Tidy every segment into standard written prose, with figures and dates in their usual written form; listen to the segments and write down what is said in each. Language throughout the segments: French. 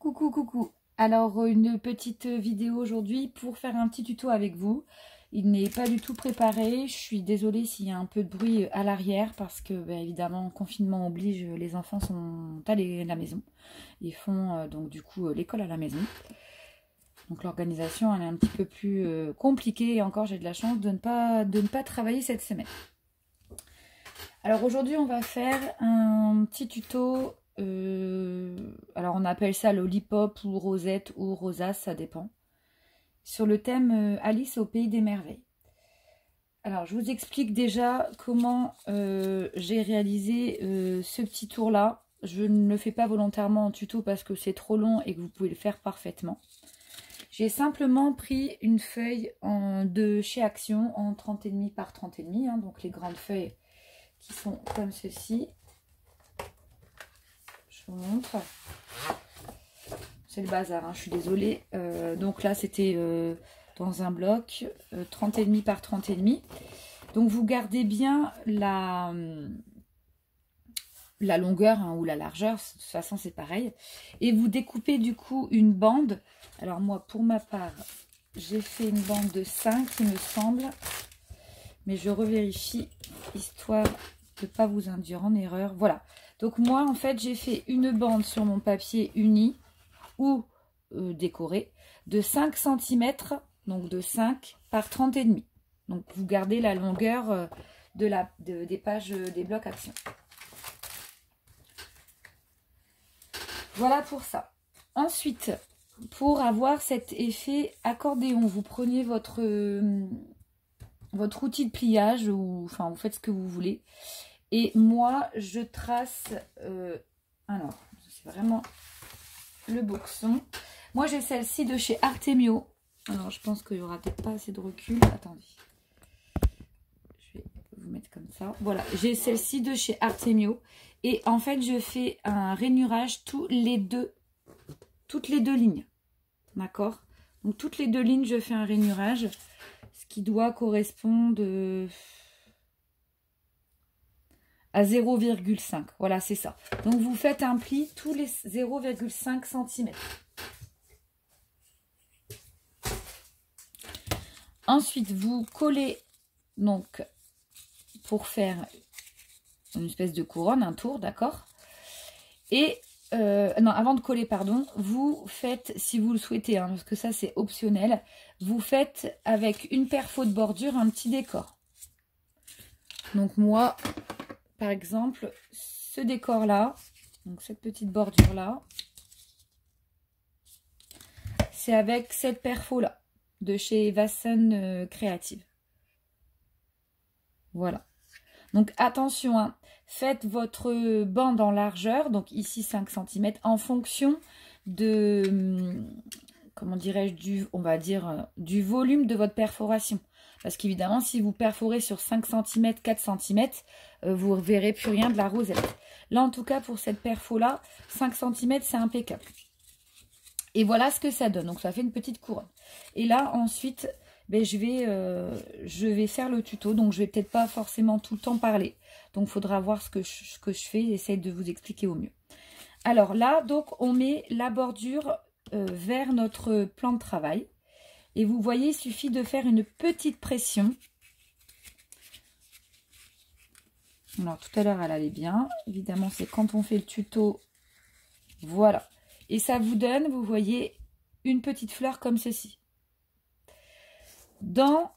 Coucou, coucou. Alors, une petite vidéo aujourd'hui pour faire un petit tuto avec vous. Il n'est pas du tout préparé. Je suis désolée s'il y a un peu de bruit à l'arrière parce que, évidemment, confinement oblige, les enfants sont à la maison. Ils font donc du coup l'école à la maison. Donc l'organisation elle est un petit peu plus compliquée et encore j'ai de la chance de ne pas travailler cette semaine. Alors aujourd'hui on va faire un petit tuto. Alors on appelle ça lollipop ou rosette ou rosace, ça dépend. Sur le thème Alice au pays des merveilles. Alors je vous explique déjà comment j'ai réalisé ce petit tour là. Je ne le fais pas volontairement en tuto parce que c'est trop long et que vous pouvez le faire parfaitement. J'ai simplement pris une feuille de chez Action en 30,5 par 30,5, hein, donc les grandes feuilles qui sont comme ceci. Je vous montre. C'est le bazar, hein, je suis désolée. Donc là, c'était dans un bloc 30,5 par 30,5. Donc vous gardez bien la longueur, hein, ou la largeur, de toute façon c'est pareil. Et vous découpez du coup une bande. Alors moi, pour ma part, j'ai fait une bande de 5, il me semble. Mais je revérifie, histoire de ne pas vous induire en erreur. Voilà. Donc moi, en fait, j'ai fait une bande sur mon papier uni ou décoré de 5 cm, donc de 5 par 30,5. Donc vous gardez la longueur des pages des blocs Action. Voilà pour ça. Ensuite, pour avoir cet effet accordéon, vous prenez votre outil de pliage, ou enfin vous faites ce que vous voulez. Et moi, je trace, alors, c'est vraiment le boxon. Moi, j'ai celle-ci de chez Artemio. Alors, je pense qu'il n'y aura peut-être pas assez de recul. Attendez. Je vais vous mettre comme ça. Voilà, j'ai celle-ci de chez Artemio. Et en fait, je fais un rainurage toutes les deux lignes. D'accord? Donc, toutes les deux lignes, je fais un rainurage. Ce qui doit correspondre à 0,5. Voilà, c'est ça. Donc, vous faites un pli tous les 0,5 cm. Ensuite, vous collez, donc, pour faire une espèce de couronne, un tour, d'accord? Et, non, avant de coller, pardon, vous faites, si vous le souhaitez, hein, parce que ça, c'est optionnel, vous faites avec une perfo de bordure un petit décor. Donc, moi, par exemple, ce décor-là, donc cette petite bordure-là, c'est avec cette perfo-là, de chez Vassen Creative. Voilà. Donc, attention, hein, faites votre bande en largeur, donc ici 5 cm, en fonction de, comment dirais-je, on va dire, du volume de votre perforation. Parce qu'évidemment, si vous perforez sur 5 cm, 4 cm, vous ne verrez plus rien de la rosette. Là, en tout cas, pour cette perfo-là, 5 cm, c'est impeccable. Et voilà ce que ça donne. Donc, ça fait une petite couronne. Et là, ensuite, je vais faire le tuto. Donc, je vais peut-être pas forcément tout le temps parler. Donc, il faudra voir ce que je fais. J'essaie de vous expliquer au mieux. Alors là, donc, on met la bordure vers notre plan de travail. Et vous voyez, il suffit de faire une petite pression. Alors, tout à l'heure, elle allait bien. Évidemment, c'est quand on fait le tuto. Voilà. Et ça vous donne, vous voyez, une petite fleur comme ceci. Dans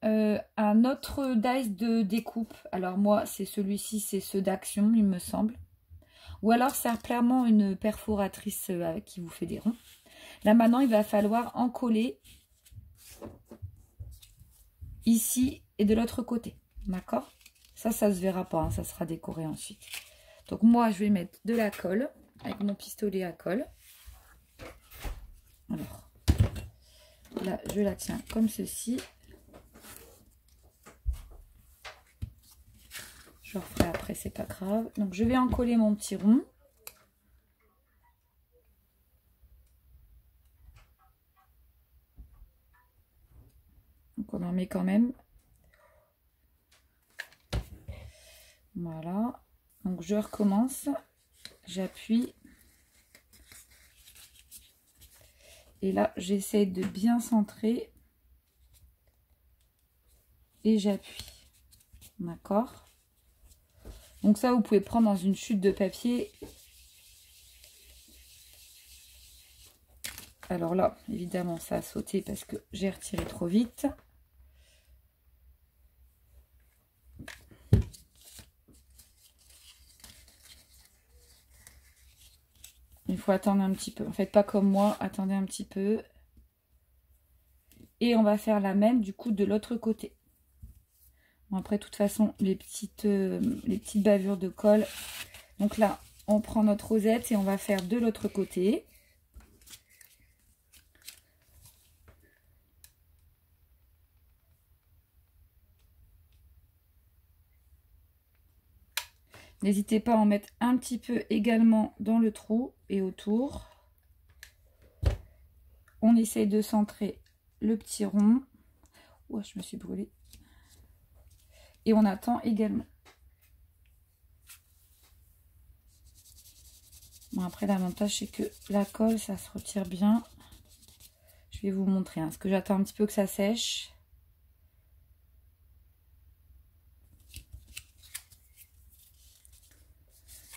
un autre dice de découpe, alors moi, c'est celui-ci, c'est ceux d'Action, il me semble. Ou alors, c'est clairement une perforatrice qui vous fait des ronds. Là, maintenant, il va falloir en coller ici et de l'autre côté. D'accord? Ça se verra pas, hein, ça sera décoré ensuite. Donc, moi, je vais mettre de la colle avec mon pistolet à colle. Alors, là, je la tiens comme ceci. Je referai après, c'est pas grave. Donc, je vais en coller mon petit rond. Donc, on en met quand même. Voilà. Donc, je recommence. J'appuie. Et là, j'essaie de bien centrer. Et j'appuie. D'accord? Donc ça, vous pouvez prendre dans une chute de papier. Alors là, évidemment, ça a sauté parce que j'ai retiré trop vite. Il faut attendre un petit peu. En fait, pas comme moi. Attendez un petit peu. Et on va faire la même, du coup, de l'autre côté. Bon, après, de toute façon, les petites bavures de colle. Donc là, on prend notre rosette et on va faire de l'autre côté. N'hésitez pas à en mettre un petit peu également dans le trou et autour. On essaye de centrer le petit rond. Ouah, je me suis brûlée. Et on attend également. Bon, après, l'avantage, c'est que la colle, ça se retire bien. Je vais vous montrer, hein, parce que j'attends un petit peu que ça sèche.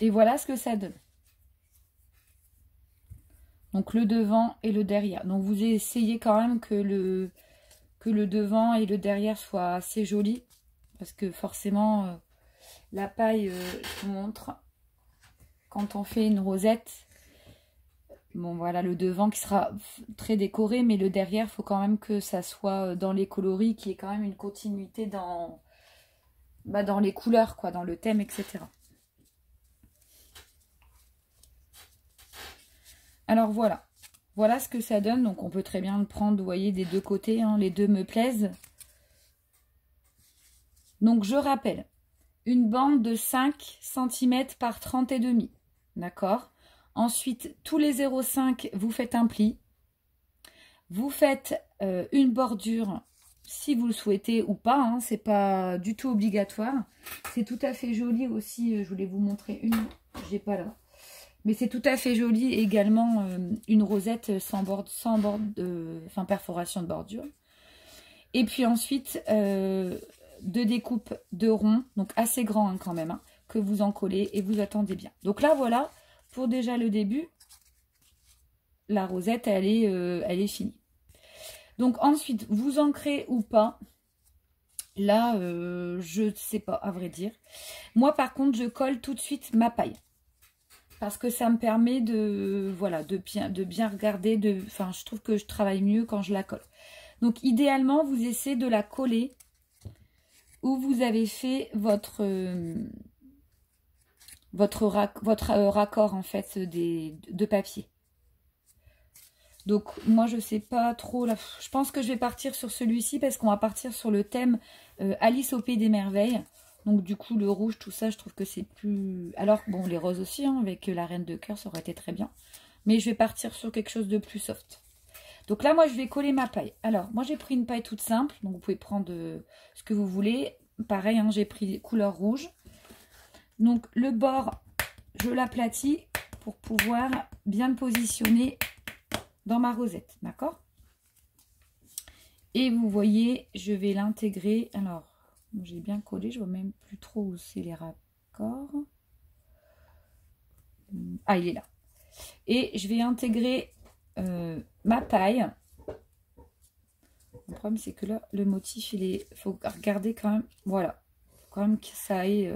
Et voilà ce que ça donne. Donc, le devant et le derrière. Donc, vous essayez quand même que le devant et le derrière soient assez jolis. Parce que forcément, la paille, je vous montre, quand on fait une rosette, bon voilà, le devant qui sera très décoré, mais le derrière, il faut quand même que ça soit dans les coloris, qu'il y ait quand même une continuité dans les couleurs, quoi, dans le thème, etc. Alors voilà, voilà ce que ça donne. Donc on peut très bien le prendre, vous voyez, des deux côtés, hein, les deux me plaisent. Donc je rappelle, une bande de 5 cm par 30,5, d'accord? Ensuite, tous les 0,5, vous faites un pli. Vous faites une bordure si vous le souhaitez ou pas, hein, c'est pas du tout obligatoire. C'est tout à fait joli aussi, je voulais vous montrer une, j'ai pas là. Mais c'est tout à fait joli également une rosette sans perforation de bordure. Et puis ensuite, deux découpes de ronds, donc assez grands hein, quand même, hein, que vous en collez et vous attendez bien. Donc là, voilà, pour déjà le début, la rosette, elle est finie. Donc ensuite, vous ancrez ou pas, là, je ne sais pas, à vrai dire. Moi, par contre, je colle tout de suite ma paille. Parce que ça me permet de, voilà, de bien regarder, enfin, je trouve que je travaille mieux quand je la colle. Donc, idéalement, vous essayez de la coller où vous avez fait votre raccord, en fait, de papier. Donc, moi, je sais pas trop. Là, je pense que je vais partir sur celui-ci parce qu'on va partir sur le thème Alice au Pays des Merveilles. Donc, du coup, le rouge, tout ça, je trouve que c'est plus... Alors, bon, les roses aussi, hein, avec la reine de cœur, ça aurait été très bien. Mais je vais partir sur quelque chose de plus soft. Donc là, moi, je vais coller ma paille. Alors, moi, j'ai pris une paille toute simple. Donc, vous pouvez prendre ce que vous voulez. Pareil, hein, j'ai pris couleur rouge. Donc, le bord, je l'aplatis pour pouvoir bien le positionner dans ma rosette, d'accord? Et vous voyez, je vais l'intégrer. Alors, j'ai bien collé, je vois même plus trop où c'est les raccords. Ah, il est là. Et je vais intégrer ma paille. Le problème, c'est que là, le motif, il faut regarder quand même. Voilà, quand même que ça aille.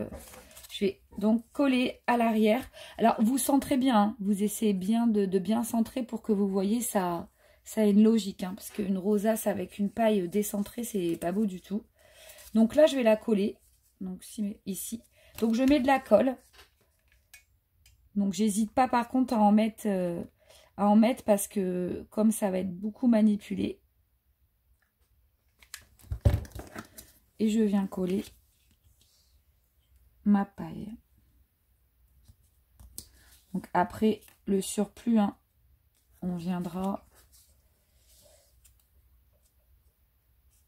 Je vais donc coller à l'arrière. Alors, vous centrez bien, hein, vous essayez bien de bien centrer pour que vous voyez ça a une logique. Hein, parce qu'une rosace avec une paille décentrée, c'est pas beau du tout. Donc là, je vais la coller. Donc ici. Donc, je mets de la colle. Donc, j'hésite pas par contre à en mettre parce que comme ça va être beaucoup manipulé. Et je viens coller ma paille. Donc après le surplus, hein, on viendra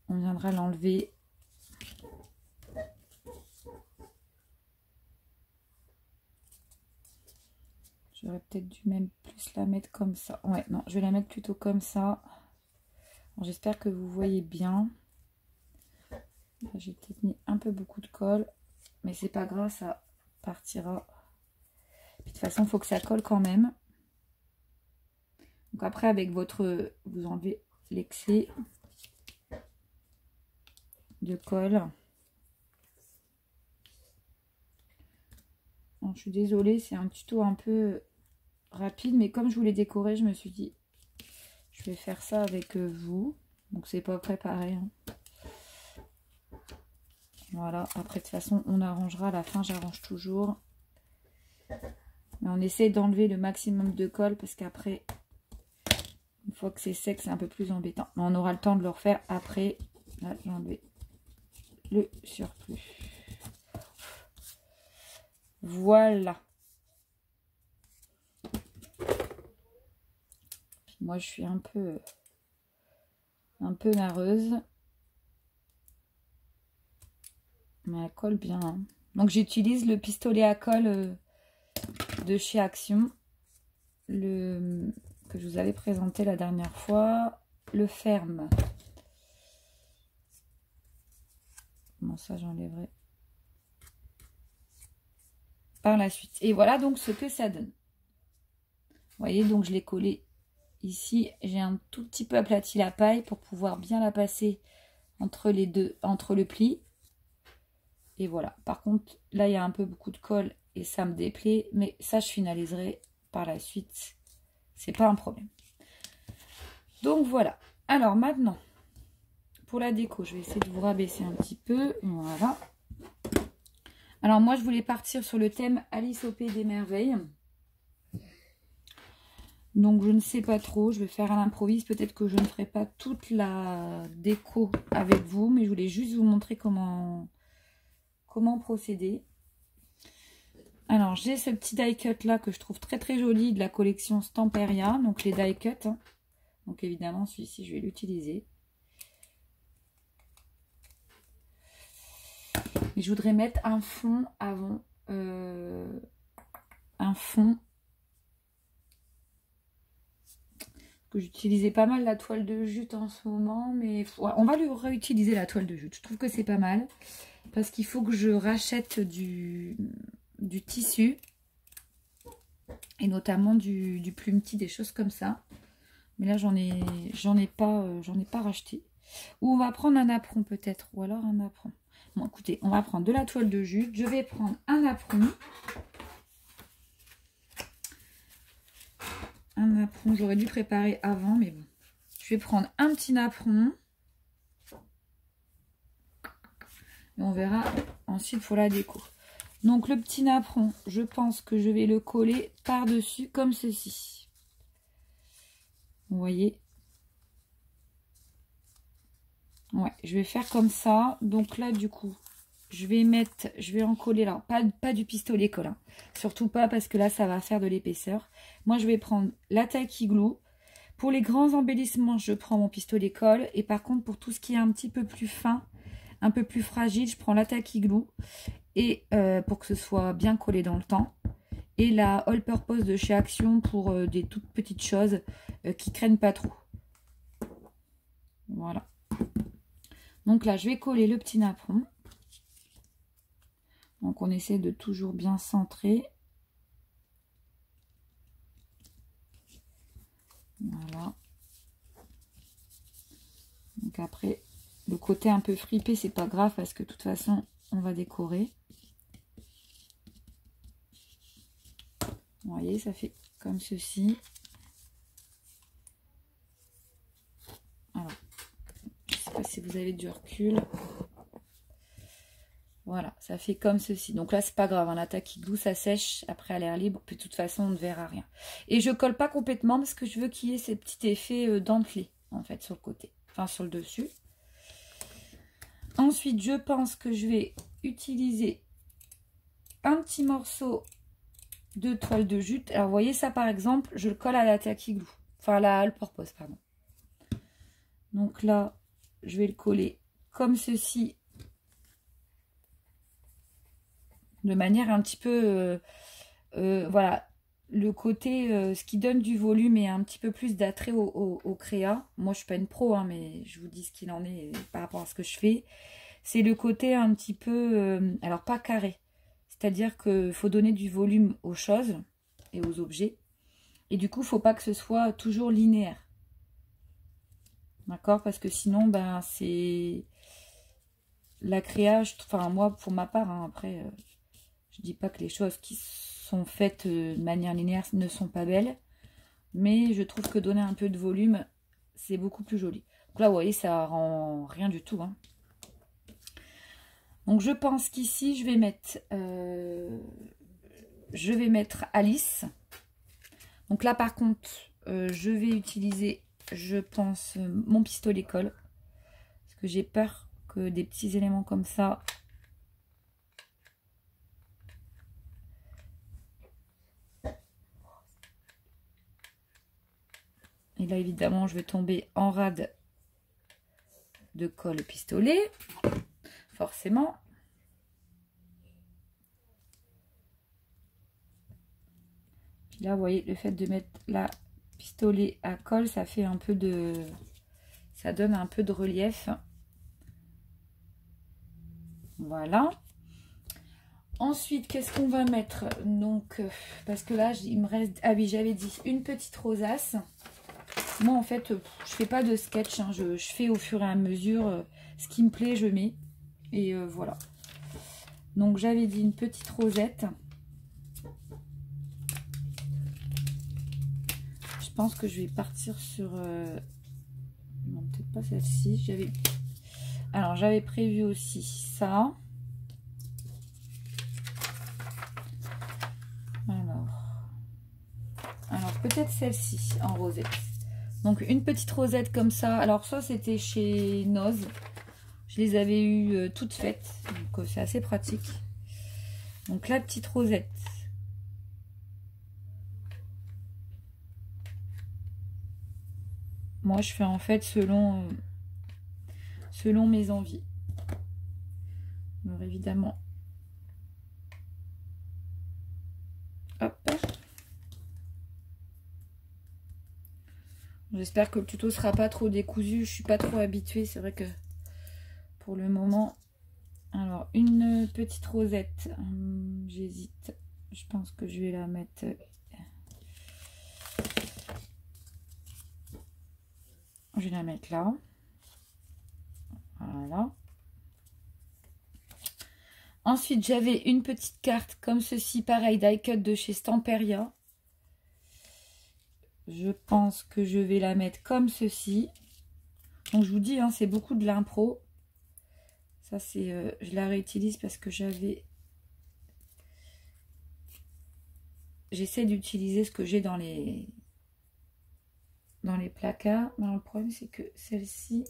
l'enlever. J'aurais peut-être dû même plus la mettre comme ça. Ouais, non, je vais la mettre plutôt comme ça. J'espère que vous voyez bien. J'ai peut-être mis un peu beaucoup de colle, mais c'est pas grave, ça partira. Puis, de toute façon, il faut que ça colle quand même. Donc après, avec votre, vous enlevez l'excès de colle. Bon, je suis désolée, c'est un tuto un peu rapide, mais comme je voulais décorer, je me suis dit, je vais faire ça avec vous. Donc c'est pas préparé. Hein. Voilà, après de toute façon, on arrangera à la fin, j'arrange toujours. Mais on essaie d'enlever le maximum de colle parce qu'après, une fois que c'est sec, c'est un peu plus embêtant. Mais on aura le temps de le refaire après. Là, j'ai enlevé le surplus. Voilà. Moi, je suis un peu nareuse. Mais elle colle bien. Hein. Donc, j'utilise le pistolet à colle de chez Action. Que je vous avais présenté la dernière fois. Le ferme. Bon, ça, j'enlèverai par la suite. Et voilà donc ce que ça donne. Vous voyez, donc je l'ai collé ici. J'ai un tout petit peu aplati la paille pour pouvoir bien la passer entre les deux, entre le pli. Et voilà. Par contre, là, il y a un peu beaucoup de colle et ça me déplaît. Mais ça, je finaliserai par la suite. C'est pas un problème. Donc, voilà. Alors, maintenant, pour la déco, je vais essayer de vous rabaisser un petit peu. Voilà. Alors, moi, je voulais partir sur le thème Alice au Pays des Merveilles. Donc, je ne sais pas trop. Je vais faire à l'improviste. Peut-être que je ne ferai pas toute la déco avec vous. Mais je voulais juste vous montrer comment procéder. Alors, j'ai ce petit die cut là que je trouve très très joli de la collection Stamperia. Donc, les die cut. Hein. Donc, évidemment, celui-ci, je vais l'utiliser. Et je voudrais mettre un fond avant. Un fond. Que j'utilisais pas mal la toile de jute en ce moment. Mais ouais, on va lui réutiliser la toile de jute. Je trouve que c'est pas mal. Parce qu'il faut que je rachète du tissu. Et notamment du plumetis, des choses comme ça. Mais là, j'en ai pas racheté. Ou on va prendre un apron peut-être. Ou alors un apron. Bon, écoutez, on va prendre de la toile de jute. Je vais prendre un apron. Un apron, j'aurais dû préparer avant, mais bon. Je vais prendre un petit napperon. Et on verra ensuite pour la déco. Donc le petit napperon, je pense que je vais le coller par-dessus comme ceci. Vous voyez? Ouais, je vais faire comme ça. Donc là, du coup, je vais en coller là. Pas du pistolet collant. Surtout pas parce que là, ça va faire de l'épaisseur. Moi, je vais prendre la Tacky Glue. Pour les grands embellissements, je prends mon pistolet colle. Et par contre, pour tout ce qui est un petit peu plus fin, un peu plus fragile, je prends la Tacky Glue. Et pour que ce soit bien collé dans le temps. Et la All Purpose de chez Action pour des toutes petites choses qui craignent pas trop. Voilà. Donc là, je vais coller le petit napperon. Donc on essaie de toujours bien centrer. Voilà. Donc après, le côté un peu fripé, c'est pas grave parce que de toute façon, on va décorer. Vous voyez, ça fait comme ceci. Alors, je ne sais pas si vous avez du recul. Voilà, ça fait comme ceci. Donc là, c'est pas grave, la Tacky Glue, ça sèche après à l'air libre. Puis de toute façon, on ne verra rien. Et je colle pas complètement parce que je veux qu'il y ait ces petits effets dentelés, en fait, sur le côté. Enfin, sur le dessus. Ensuite, je pense que je vais utiliser un petit morceau de toile de jute. Alors, vous voyez ça, par exemple, je le colle à la Tacky Glue. Enfin, à la All Purpose, pardon. Donc là, je vais le coller comme ceci. De manière un petit peu, voilà, le côté, ce qui donne du volume et un petit peu plus d'attrait au créa. Moi, je suis pas une pro, hein, mais je vous dis ce qu'il en est par rapport à ce que je fais. C'est le côté un petit peu, alors pas carré. C'est-à-dire qu'il faut donner du volume aux choses et aux objets. Et du coup, il ne faut pas que ce soit toujours linéaire. D'accord? Parce que sinon, ben, c'est... La créage, enfin moi, pour ma part, hein, après, je dis pas que les choses qui sont faites de manière linéaire ne sont pas belles. Mais je trouve que donner un peu de volume, c'est beaucoup plus joli. Donc là, vous voyez, ça rend rien du tout, hein. Donc je pense qu'ici, je vais mettre Alice. Donc là, par contre, je vais utiliser, je pense, mon pistolet colle. Parce que j'ai peur que des petits éléments comme ça... Et là, évidemment, je vais tomber en rade de colle pistolet. Forcément. Puis là, vous voyez, le fait de mettre la pistolet à colle, ça fait un peu de... Ça donne un peu de relief. Voilà. Ensuite, qu'est-ce qu'on va mettre? Donc, parce que là, il me reste... Ah oui, j'avais dit une petite rosace. Moi, en fait, je fais pas de sketch. Hein, je fais au fur et à mesure. Ce qui me plaît, je mets. Et voilà. Donc, j'avais dit une petite rosette. Je pense que je vais partir sur... Non, peut-être pas celle-ci. Alors, j'avais prévu aussi ça. Alors peut-être celle-ci en rosette. Donc, une petite rosette comme ça. Alors, ça, c'était chez Noz. Je les avais eues toutes faites. Donc, c'est assez pratique. Donc, la petite rosette. Moi, je fais en fait selon mes envies. Alors, évidemment. Hop. J'espère que le tuto sera pas trop décousu. Je suis pas trop habituée. C'est vrai que pour le moment... Alors, une petite rosette. J'hésite. Je pense que je vais la mettre... Je vais la mettre là. Voilà. Ensuite, j'avais une petite carte comme ceci, pareil, die cut de chez Stamperia. Je pense que je vais la mettre comme ceci. Donc, je vous dis, hein, c'est beaucoup de l'impro. Ça, c'est... je la réutilise parce que j'avais... J'essaie d'utiliser ce que j'ai dans les placards. Mais le problème, c'est que celle-ci...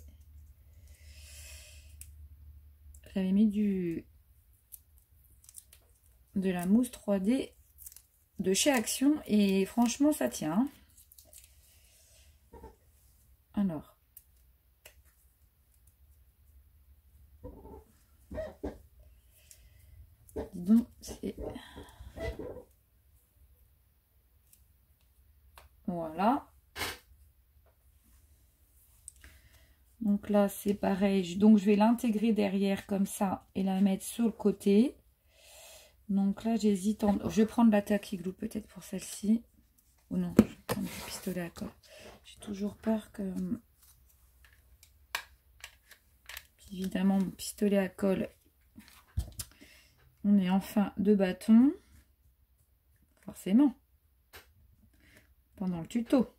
J'avais mis de la mousse 3D de chez Action. Et franchement, ça tient. Alors... Dis donc, c'est... Voilà. Donc là, c'est pareil. Donc, je vais l'intégrer derrière comme ça et la mettre sur le côté. Donc là, j'hésite. Je vais prendre la Tacky Glue peut-être pour celle-ci. Ou non, je vais prendre le pistolet à colle. J'ai toujours peur que... Puis évidemment, mon pistolet à colle. On est en fin de bâton. Forcément. Pendant le tuto.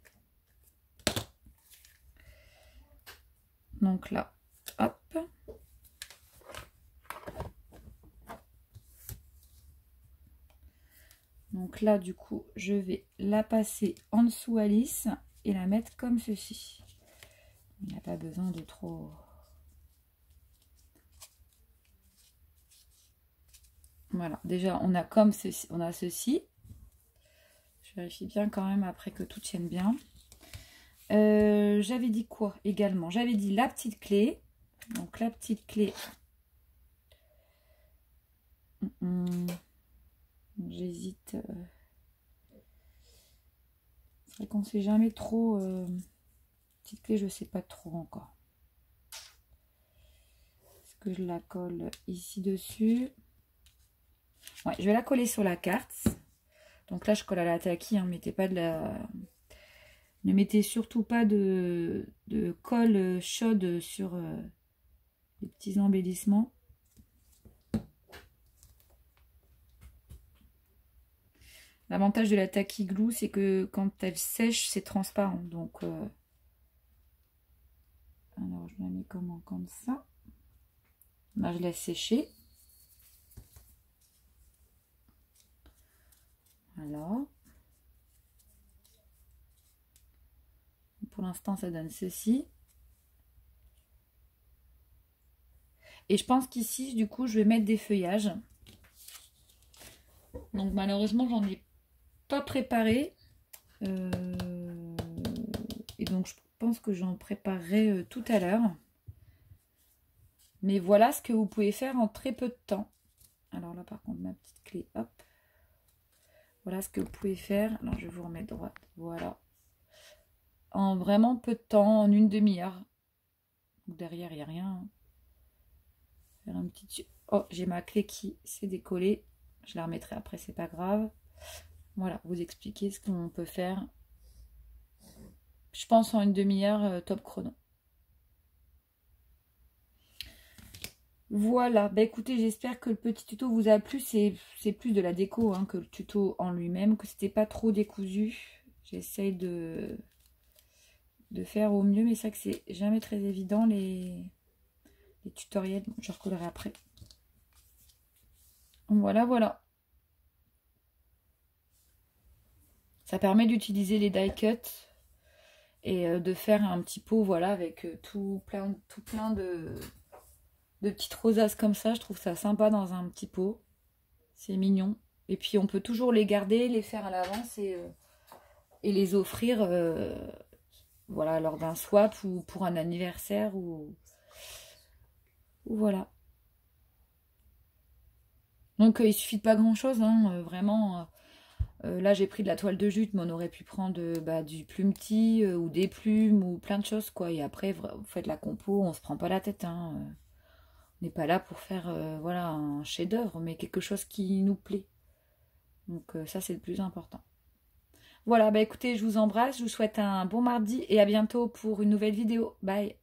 Donc là, hop. Donc là, du coup, je vais la passer en dessous Alice et la mettre comme ceci. Il n'y a pas besoin de trop... Voilà, déjà, on a comme ceci, on a ceci. Je vérifie bien quand même après que tout tienne bien. J'avais dit quoi également? J'avais dit la petite clé. Donc la petite clé. J'hésite. C'est qu'on ne sait jamais trop. Petite clé, je ne sais pas trop encore. Est-ce que je la colle ici dessus? Ouais, je vais la coller sur la carte. Donc là, je colle à la taquille, hein, mettez pas de la... Ne mettez surtout pas de colle chaude sur les petits embellissements. L'avantage de la taquille glue, c'est que quand elle sèche, c'est transparent. Donc, alors, je la mets comment? Comme ça. Là, je laisse sécher. Voilà. Pour l'instant, ça donne ceci. Et je pense qu'ici, du coup, je vais mettre des feuillages. Donc, malheureusement, j'en ai pas préparé. Et donc, je pense que j'en préparerai tout à l'heure. Mais voilà ce que vous pouvez faire en très peu de temps. Alors là, par contre, ma petite clé, hop. Voilà ce que vous pouvez faire. Alors, je vais vous remettre droite. Voilà. En vraiment peu de temps, en une demi-heure. Derrière, il n'y a rien. Faire un petit... Oh, j'ai ma clé qui s'est décollée. Je la remettrai après, c'est pas grave. Voilà, vous expliquer ce qu'on peut faire. Je pense en une demi-heure, top chrono. Voilà, bah écoutez, j'espère que le petit tuto vous a plu. C'est plus de la déco hein, que le tuto en lui-même, que c'était pas trop décousu. J'essaye de faire au mieux, mais c'est vrai que c'est jamais très évident les tutoriels. Je recollerai après. Voilà, voilà. Ça permet d'utiliser les die cut et de faire un petit pot, voilà, avec tout plein de petites rosaces comme ça. Je trouve ça sympa dans un petit pot. C'est mignon. Et puis on peut toujours les garder, les faire à l'avance et les offrir voilà, lors d'un swap ou pour un anniversaire ou voilà. Donc il suffit de pas grand chose, hein, vraiment. Là j'ai pris de la toile de jute, mais on aurait pu prendre du plumetis ou des plumes ou plein de choses quoi. Et après vous faites la compo, on se prend pas la tête. Hein, on n'est pas là pour faire voilà, un chef-d'œuvre, mais quelque chose qui nous plaît. Donc ça c'est le plus important. Voilà, bah écoutez, je vous embrasse, je vous souhaite un bon mardi et à bientôt pour une nouvelle vidéo. Bye!